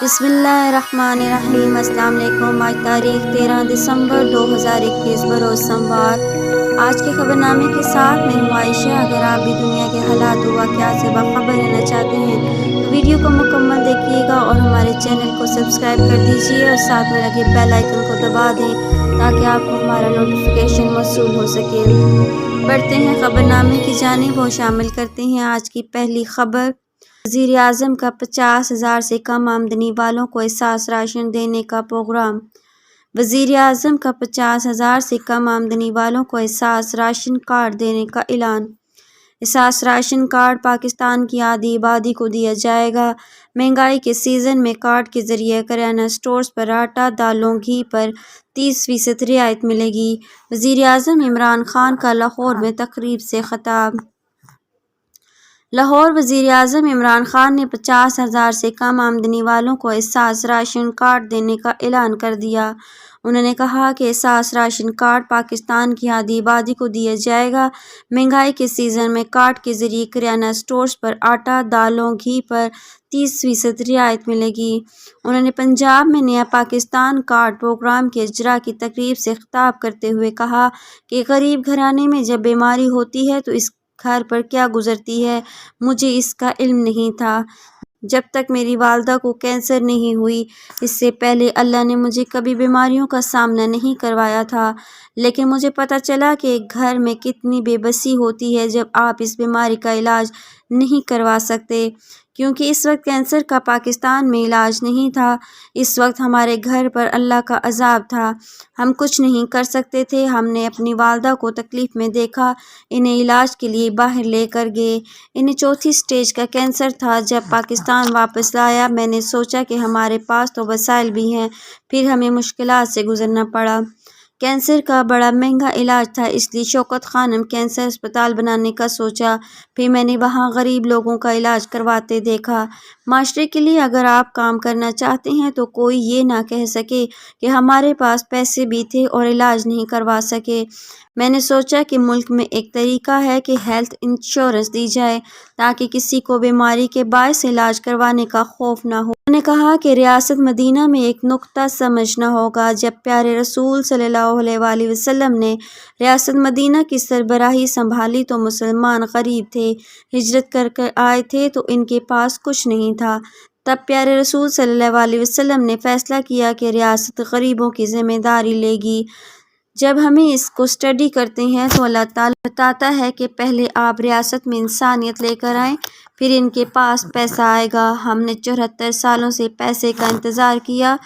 بسم اللہ الرحمن الرحیم۔ السلام علیکم۔ آج تاریخ 13 دسمبر 2021 بروز سوموار۔ آج کے خبر نامے کے ساتھ میں ہوں عائشہ۔ اگر آپ بھی دنیا کے حالات و واقعات سے باخبر رہنا چاہتے ہیں تو ویڈیو کو مکمل دیکھیے گا اور ہمارے چینل کو سبسکرائب کر دیجیے اور ساتھ میں لگے بیل آئیکن کو دبا دیں تاکہ آپ کو ہمارا نوٹیفیکیشن موصول ہو سکے۔ بڑھتے ہیں خبر نامے کی جانب اور شامل کرتے ہیں آج کی پہلی خبر۔ وزیر اعظم کا 50,000 سے کم آمدنی والوں کو احساس راشن دینے کا پروگرام۔ وزیر اعظم کا 50,000 سے کم آمدنی والوں کو احساس راشن کارڈ دینے کا اعلان۔ احساس راشن کارڈ پاکستان کی آدھی آبادی کو دیا جائے گا۔ مہنگائی کے سیزن میں کارڈ کے ذریعے کریانہ سٹورز پر آٹا، دالوں، گھی پر 30% رعایت ملے گی۔ وزیر اعظم عمران خان کا لاہور میں تقریب سے خطاب۔ لاہور۔ وزیر اعظم عمران خان نے 50,000 سے کم آمدنی والوں کو احساس راشن کارڈ دینے کا اعلان کر دیا۔ انہوں نے کہا کہ احساس راشن کارڈ پاکستان کی آدھی آبادی کو دیا جائے گا۔ مہنگائی کے سیزن میں کارڈ کے ذریعے کریانہ سٹورز پر آٹا، دالوں، گھی پر 30% رعایت ملے گی۔ انہوں نے پنجاب میں نیا پاکستان کارڈ پروگرام کے اجراء کی تقریب سے خطاب کرتے ہوئے کہا کہ غریب گھرانے میں جب بیماری ہوتی ہے تو اس گھر پر کیا گزرتی ہے، مجھے اس کا علم نہیں تھا۔ جب تک میری والدہ کو کینسر نہیں ہوئی، اس سے پہلے اللہ نے مجھے کبھی بیماریوں کا سامنا نہیں کروایا تھا، لیکن مجھے پتہ چلا کہ ایک گھر میں کتنی بے بسی ہوتی ہے جب آپ اس بیماری کا علاج نہیں کروا سکتے، کیونکہ اس وقت کینسر کا پاکستان میں علاج نہیں تھا۔ اس وقت ہمارے گھر پر اللہ کا عذاب تھا، ہم کچھ نہیں کر سکتے تھے۔ ہم نے اپنی والدہ کو تکلیف میں دیکھا، انہیں علاج کے لیے باہر لے کر گئے۔ انہیں چوتھی سٹیج کا کینسر تھا۔ جب پاکستان واپس لایا، میں نے سوچا کہ ہمارے پاس تو وسائل بھی ہیں، پھر ہمیں مشکلات سے گزرنا پڑا۔ کینسر کا بڑا مہنگا علاج تھا، اس لیے شوکت خانم کینسر اسپتال بنانے کا سوچا۔ پھر میں نے وہاں غریب لوگوں کا علاج کرواتے دیکھا۔ معاشرے کے لیے اگر آپ کام کرنا چاہتے ہیں تو کوئی یہ نہ کہہ سکے کہ ہمارے پاس پیسے بھی تھے اور علاج نہیں کروا سکے۔ میں نے سوچا کہ ملک میں ایک طریقہ ہے کہ ہیلتھ انشورنس دی جائے تاکہ کسی کو بیماری کے باعث علاج کروانے کا خوف نہ ہو۔ انہوں نے کہا کہ ریاست مدینہ میں ایک نقطہ سمجھنا ہوگا۔ جب پیارے رسول صلی اللہ علیہ وسلم نے ریاست مدینہ کی سربراہی سنبھالی تو مسلمان غریب تھے، ہجرت کر آئے تھے تو ان کے پاس کچھ نہیں تھا۔ تب پیارے رسول صلی اللہ علیہ وسلم نے فیصلہ کیا کہ ریاست غریبوں کی ذمہ داری لے گی۔ جب ہمیں اس کو اسٹڈی کرتے ہیں تو اللہ تعالیٰ بتاتا ہے کہ پہلے آپ ریاست میں انسانیت لے کر آئیں، پھر ان کے پاس پیسہ آئے گا۔ ہم نے 74 سالوں سے پیسے کا انتظار کیا،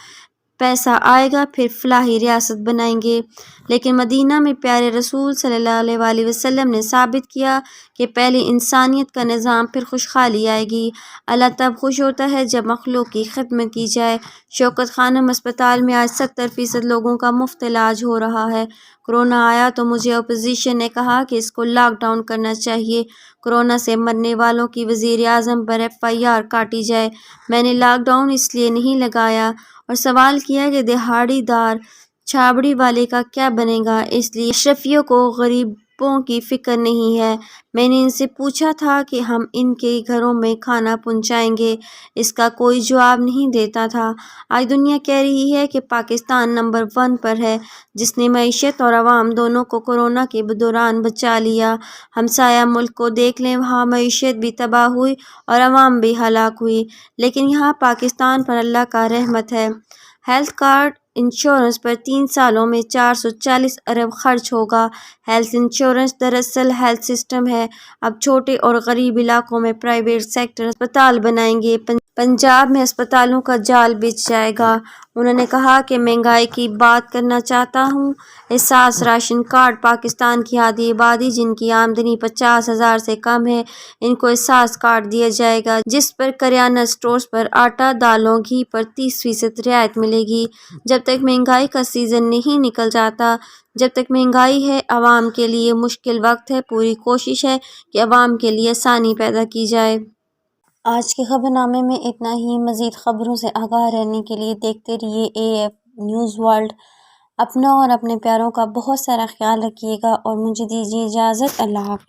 پیسہ آئے گا پھر فلاحی ریاست بنائیں گے، لیکن مدینہ میں پیارے رسول صلی اللہ علیہ وسلم نے ثابت کیا کہ پہلے انسانیت کا نظام پھر خوشحالی آئے گی۔ اللہ تب خوش ہوتا ہے جب مخلوق کی خدمت کی جائے۔ شوکت خانم اسپتال میں آج 70% لوگوں کا مفت علاج ہو رہا ہے۔ کورونا آیا تو مجھے اپوزیشن نے کہا کہ اس کو لاک ڈاؤن کرنا چاہیے، کورونا سے مرنے والوں کی وزیر اعظم پر FIR کاٹی جائے۔ میں نے لاک ڈاؤن اس لیے نہیں لگایا اور سوال کیا کہ دہاڑی دار چھابڑی والے کا کیا بنے گا، اس لیے اشرفیوں کو غریبوں کی فکر نہیں ہے۔ میں نے ان سے پوچھا تھا کہ ہم ان کے گھروں میں کھانا پہنچائیں گے، اس کا کوئی جواب نہیں دیتا تھا۔ آج دنیا کہہ رہی ہے کہ پاکستان نمبر 1 پر ہے، جس نے معیشت اور عوام دونوں کو کورونا کے دوران بچا لیا۔ ہمسایہ ملک کو دیکھ لیں، وہاں معیشت بھی تباہ ہوئی اور عوام بھی ہلاک ہوئی، لیکن یہاں پاکستان پر اللہ کا رحمت ہے۔ ہیلتھ کارڈ انشورنس پر 3 سالوں میں 440 ارب خرچ ہوگا۔ ہیلتھ انشورنس دراصل ہیلتھ سسٹم ہے۔ اب چھوٹے اور غریب علاقوں میں پرائیویٹ سیکٹر اسپتال بنائیں گے، پنجاب میں اسپتالوں کا جال بچھ جائے گا۔ انہوں نے کہا کہ مہنگائی کی بات کرنا چاہتا ہوں۔ احساس راشن کارڈ پاکستان کی آدھی آبادی جن کی آمدنی 50,000 سے کم ہے، ان کو احساس کارڈ دیا جائے گا، جس پر کریانہ سٹورز پر آٹا، دالوں، گھی پر 30% رعایت ملے گی۔ جب تک مہنگائی کا سیزن نہیں نکل جاتا، جب تک مہنگائی ہے، عوام کے لیے مشکل وقت ہے۔ پوری کوشش ہے کہ عوام کے لیے آسانی پیدا کی جائے۔ آج کے خبر نامے میں اتنا ہی۔ مزید خبروں سے آگاہ رہنے کے لیے دیکھتے رہیے AF نیوز ورلڈ۔ اپنا اور اپنے پیاروں کا بہت سارا خیال رکھیے گا اور مجھے دیجیے اجازت۔ اللہ حافظ۔